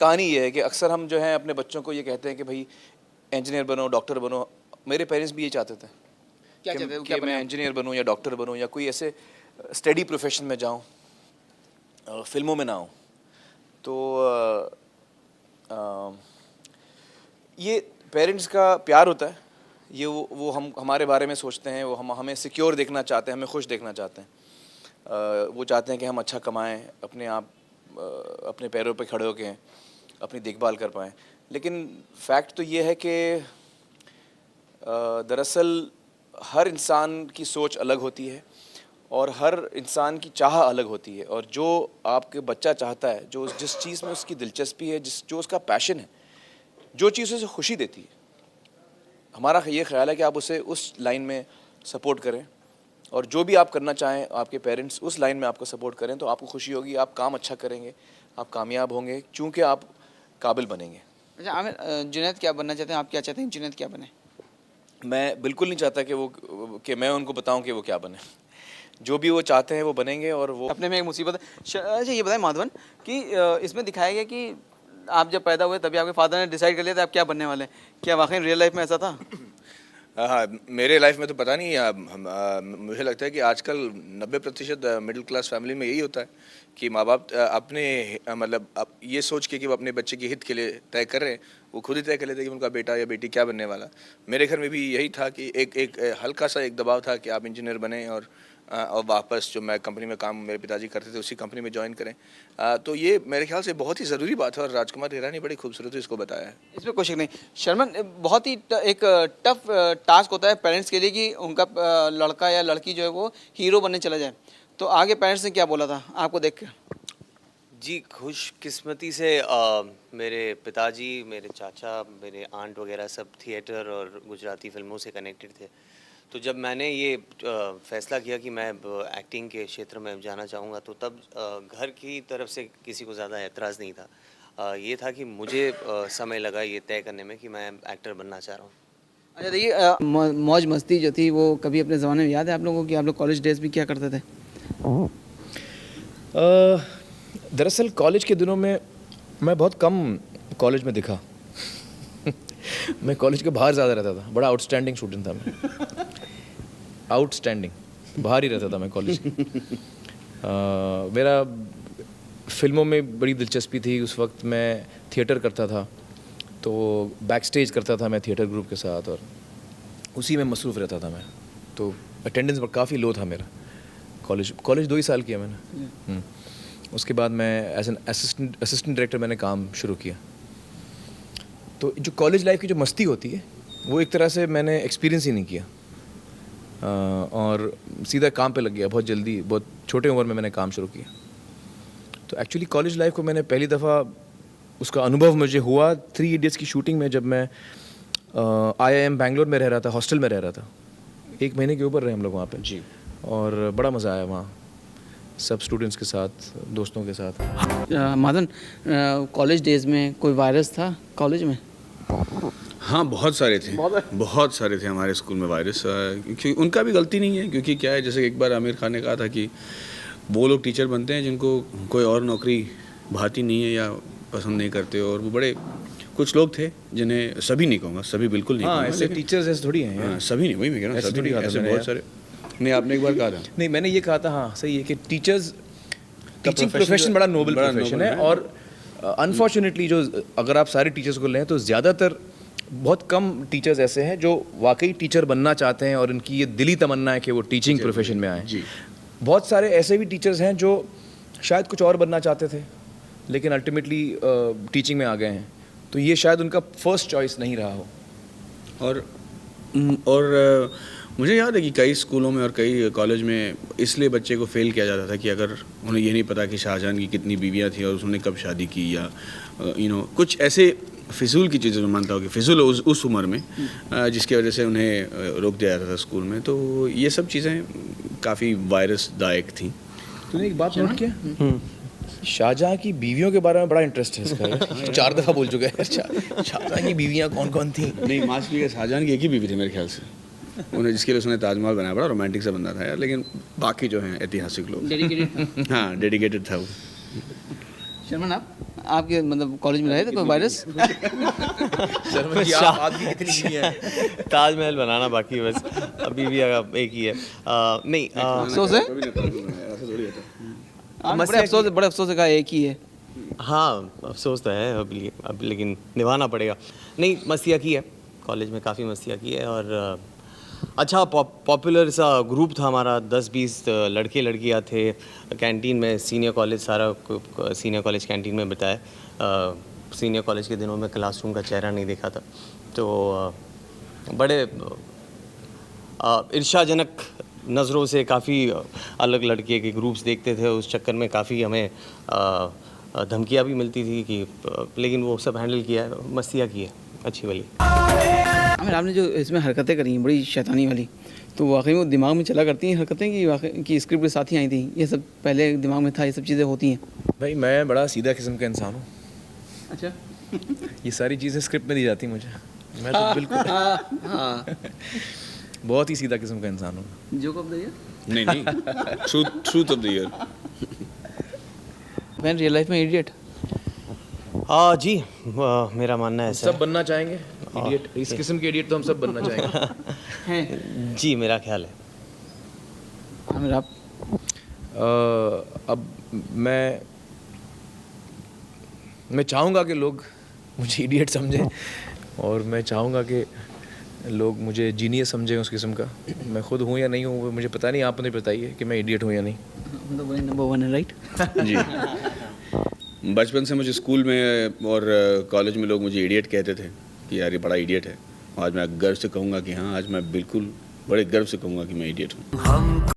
कहानी ये है कि अक्सर हम जो है अपने बच्चों को ये कहते हैं कि भाई इंजीनियर बनो, डॉक्टर बनो। मेरे पेरेंट्स भी ये चाहते थे क्या कि चाहते हो, कि क्या मैं बने? इंजीनियर बनूं या डॉक्टर बनूं या कोई ऐसे स्टडी प्रोफेशन में जाऊं, फिल्मों में ना आऊं। तो ये पेरेंट्स का प्यार होता है, ये वो हम हमारे बारे में सोचते हैं, वो हमें सिक्योर देखना चाहते हैं, हमें खुश देखना चाहते हैं। वो चाहते हैं कि हम अच्छा कमाएं, अपने आप अपने पैरों पे खड़े होके अपनी देखभाल कर पाएं। लेकिन फैक्ट तो ये है कि दरअसल हर इंसान की सोच अलग होती है और हर इंसान की चाह अलग होती है, और जो आपके बच्चा चाहता है, जो जिस चीज़ में उसकी दिलचस्पी है, जो उसका पैशन है, जो चीज़ उसे खुशी देती है, हमारा ये ख्याल है कि आप उसे उस लाइन में सपोर्ट करें, और जो भी आप करना चाहें, आपके पेरेंट्स उस लाइन में आपको सपोर्ट करें तो आपको खुशी होगी, आप काम अच्छा करेंगे, आप कामयाब होंगे, चूँकि आप काबिल बनेंगे। अच्छा आमिर, जुनैद क्या बनना चाहते हैं, आप क्या चाहते हैं जुनैद क्या बने? मैं बिल्कुल नहीं चाहता कि मैं उनको बताऊं कि वो क्या बने। जो भी वो चाहते हैं वो बनेंगे, और वो अपने में एक मुसीबत है। अच्छा ये बताएं माधवन कि इसमें दिखाया गया कि आप जब पैदा हुए तभी आपके फादर ने डिसाइड कर लिया था आप क्या बनने वाले हैं। क्या वाकई रियल लाइफ में ऐसा था? हाँ, मेरे लाइफ में तो पता नहीं। मुझे लगता है कि आजकल 90% मिडिल क्लास फैमिली में यही होता है कि माँ बाप अपने मतलब ये सोच के कि वो अपने बच्चे के हित के लिए तय कर रहे हैं, वो खुद ही तय कर लेते हैं कि उनका बेटा या बेटी क्या बनने वाला। मेरे घर में भी यही था कि एक हल्का सा एक दबाव था कि आप इंजीनियर बने और वापस जो मैं कंपनी में काम मेरे पिताजी करते थे उसी कंपनी में ज्वाइन करें। तो ये मेरे ख्याल से बहुत ही ज़रूरी बात है और राजकुमार हिरानी ने बड़ी खूबसूरती इसको बताया है। इसमें कोई शक नहीं। शर्मन, बहुत ही एक टफ टास्क होता है पेरेंट्स के लिए कि उनका लड़का या लड़की जो है वो हीरो बनने चला जाए। तो आगे पेरेंट्स ने क्या बोला था आपको देख के? जी, खुशकिस्मती से मेरे पिताजी, मेरे चाचा, मेरे आंट वगैरह सब थिएटर और गुजराती फिल्मों से कनेक्टेड थे। तो जब मैंने ये फ़ैसला किया कि मैं एक्टिंग के क्षेत्र में जाना चाहूँगा, तो तब घर की तरफ से किसी को ज़्यादा एतराज़ नहीं था। ये था कि मुझे समय लगा ये तय करने में कि मैं एक्टर बनना चाह रहा हूँ। अच्छा देखिए, मौज मस्ती जो थी वो कभी अपने ज़माने में याद है आप लोगों को कि आप लोग कॉलेज डेज भी क्या करते थे? दरअसल कॉलेज के दिनों में मैं बहुत कम कॉलेज में दिखा। मैं कॉलेज के बाहर ज़्यादा रहता था, बड़ा आउटस्टैंडिंग स्टूडेंट था मैं। आउटस्टैंडिंग, बाहर ही रहता था मैं कॉलेज के। मेरा फिल्मों में बड़ी दिलचस्पी थी। उस वक्त मैं थिएटर करता था, तो बैक स्टेज करता था मैं थिएटर ग्रुप के साथ, और उसी में मसरूफ़ रहता था मैं। तो अटेंडेंस पर काफ़ी लो था मेरा। कॉलेज 2 ही साल किया मैंने। उसके बाद मैं एज एन असिस्टेंट डायरेक्टर मैंने काम शुरू किया। तो जो कॉलेज लाइफ की जो मस्ती होती है वो एक तरह से मैंने एक्सपीरियंस ही नहीं किया, और सीधा काम पे लग गया बहुत जल्दी। बहुत छोटे उम्र में मैंने काम शुरू किया। तो एक्चुअली कॉलेज लाइफ को मैंने पहली दफ़ा उसका अनुभव मुझे हुआ 3 इडियट्स की शूटिंग में, जब मैं IIM बैंगलोर में रह रहा था, हॉस्टल में रह रहा था। 1 महीने के ऊपर रहे हम लोग वहाँ पे जी, और बड़ा मज़ा आया वहाँ, सब स्टूडेंट्स के साथ, दोस्तों के साथ। माधवन, कॉलेज डेज में कोई वायरस था कॉलेज में? हाँ, बहुत सारे थे हमारे स्कूल में वायरस। क्योंकि उनका भी गलती नहीं है, क्योंकि क्या है, जैसे एक बार आमिर खान ने कहा था कि वो लोग टीचर बनते हैं जिनको कोई और नौकरी भाती नहीं है या पसंद नहीं करते, और वो बड़े कुछ लोग थे जिन्हें, सभी नहीं कहूँगा, सभी बिल्कुल नहीं कहूँगा, ऐसे टीचर्स ऐसे थोड़ी हैं। हाँ, सभी नहीं, वही मैं कह रहा हूँ, सभी नहीं, ऐसे बहुत सारे। नहीं, आपने एक बार कहा था। नहीं, मैंने ये कहा था, हाँ सही है कि टीचिंग प्रोफेशन बड़ा नोबल प्रोफेशन है, और अनफॉर्चुनेटली जो अगर आप सारे टीचर्स को लें तो ज़्यादातर बहुत कम टीचर्स ऐसे हैं जो वाकई टीचर बनना चाहते हैं और उनकी ये दिली तमन्ना है कि वो टीचिंग प्रोफेशन में आए। जी, बहुत सारे ऐसे भी टीचर्स हैं जो शायद कुछ और बनना चाहते थे लेकिन अल्टीमेटली टीचिंग में आ गए हैं, तो ये शायद उनका फर्स्ट चॉइस नहीं रहा हो। और मुझे याद है कि कई स्कूलों में और कई कॉलेज में इसलिए बच्चे को फेल किया जाता था कि अगर उन्हें ये नहीं पता कि शाहजहां की कितनी बीवियां थी और उसने कब शादी की, या कुछ ऐसे फिजूल की चीज़ें, मैं मानता हूँ कि फिजूल उस उम्र में, जिसकी वजह से उन्हें रोक दिया जाता था स्कूल में। तो ये सब चीज़ें काफ़ी वायरसदायक थी। तूने एक बात नोट किया, शाहजहां की बीवियों के बारे में बड़ा इंटरेस्ट है इसका। 4 दफ़ा बोल चुका है। शाहजहां की बीवियाँ कौन कौन थी? नहीं, माफ कीजिएगा, शाहजहां की एक ही बीवी थी मेरे ख्याल से, उन्हें, जिसके लिए उसने ताजमहल बनाया। बड़ा रोमांटिक सा बंदा था यार, लेकिन बाकी जो हैं ऐतिहासिक लोग। डेडिकेटेड। हाँ, डेडिकेटेड था वो। शर्मन, आपके मतलब कॉलेज में रहे थे कोई वायरस? शर्मा जी आप बात भी कितनी की है। ताजमहल बनाना बाकी है बस, अभी भी एक ही है। नहीं अफसोस है, बड़े अफसोस है, कहा एक ही है। हाँ अफसोस तो है अब लेकिन निभाना पड़ेगा। नहीं मस्तियाँ की है, कॉलेज में काफ़ी मस्तियाँ की है और अच्छा पॉपुलर सा ग्रुप था हमारा, 10-20 लड़के लड़कियाँ थे। कैंटीन में सीनियर कॉलेज सारा सीनियर कॉलेज कैंटीन में बिताया। सीनियर कॉलेज के दिनों में क्लासरूम का चेहरा नहीं देखा था, तो बड़े ईर्ष्याजनक नज़रों से काफ़ी अलग लड़के के ग्रुप्स देखते थे। उस चक्कर में काफ़ी हमें धमकियाँ भी मिलती थी कि लेकिन वो सब हैंडल किया है, मस्तियाँ की है अच्छी वाली। आमिर आपने जो इसमें हरकतें करी हैं बड़ी शैतानी वाली, तो वाकई में वो दिमाग में चला करती हैं हरकतें कि वाकई की स्क्रिप्ट के साथ ही आई थी, ये सब पहले दिमाग में था, ये सब चीज़ें होती हैं? भाई मैं बड़ा सीधा किस्म का इंसान हूँ, अच्छा। ये सारी चीज़ें स्क्रिप्ट में दी जाती मुझे, मैं तो बिल्कुल बहुत ही सीधा किस्म का इंसान हूँ। जो कब दिया नहीं ट्रूथ ऑफ द ईयर। मैं रियल लाइफ में इडियट? जी मेरा मानना है सब बनना चाहेंगे इडियट, इस किस्म के इडियट तो हम सब बनना चाहेंगे। हैं जी मेरा ख्याल है। आमिर आप? अब मैं चाहूँगा कि लोग मुझे इडियट समझें और मैं चाहूँगा कि लोग मुझे जीनियस समझें उस किस्म का। मैं खुद हूँ या नहीं हूँ वो मुझे पता नहीं, आप मुझे बताइए कि मैं इडियट हूँ या नहीं। मतलब वही नंबर 1 है, राइट? जी बचपन से मुझे स्कूल में और कॉलेज में लोग मुझे इडियट कहते थे कि यार ये बड़ा इडियट है। आज मैं गर्व से कहूँगा कि हाँ, आज मैं बिल्कुल बड़े गर्व से कहूँगा कि मैं इडियट हूँ।